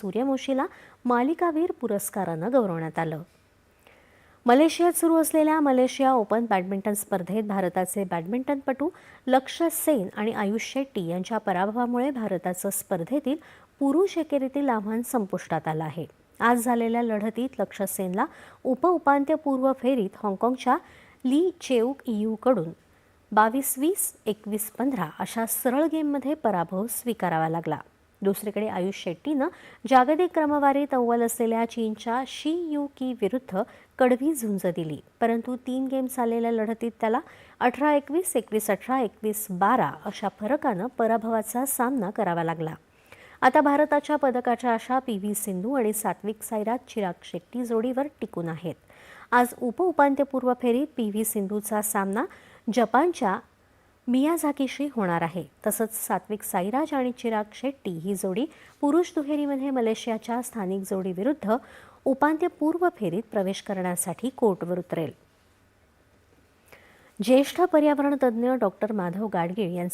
सूर्यवंशीला मालिकावीर पुरस्कारानं गौरवण्यात आलं. मलेशियात सुरू असलेल्या मलेशिया ओपन बॅडमिंटन स्पर्धेत भारताचे बॅडमिंटनपटू लक्ष्य सेन आणि आयुष शेट्टी यांच्या पराभवामुळे भारताचं स्पर्धेतील पुरुष एकेरीतील आव्हान संपुष्टात आलं आहे. आज झालेल्या लढतीत लक्ष्य सेनला उपांत्यपूर्व फेरीत हाँगकाँगच्या ली चेऊक इयूकडून 22-20, 21-15 अशा सरळ गेममध्ये पराभव स्वीकारावा लागला. दुसरीकडे आयुष शेट्टीनं जागतिक क्रमवारीत अव्वल असलेल्या चीनच्या शी यू की विरुद्ध कडवी झुंज दिली, परंतु 3 गेम चाललेल्या लढतीत त्याला 18-21, 21-18, 21-12 अशा फरकानं पराभवाचा सामना करावा लागला. आता भारताच्या पदकाच्या आशा पी.व्ही. सिंधू आणि सात्विक साईराज चिराग शेट्टी जोडीवर टिकून आहेत. आज उपांत्यपूर्व फेरीत पी.व्ही. सिंधूचा सामना जपानच्या मियाझाकीशी होणार आहे. तसंच सात्विक साईराज आणि चिराग शेट्टी ही जोडी पुरुष दुहेरीमध्ये मलेशियाच्या स्थानिक जोडीविरुद्ध उपांत्यपूर्व फेरीत प्रवेश करण्यासाठी कोर्टवर उतरेल. ज्येष्ठ पर्यावरण तज्ज्ञ डॉक्टर माधव गाडगीळ यांचे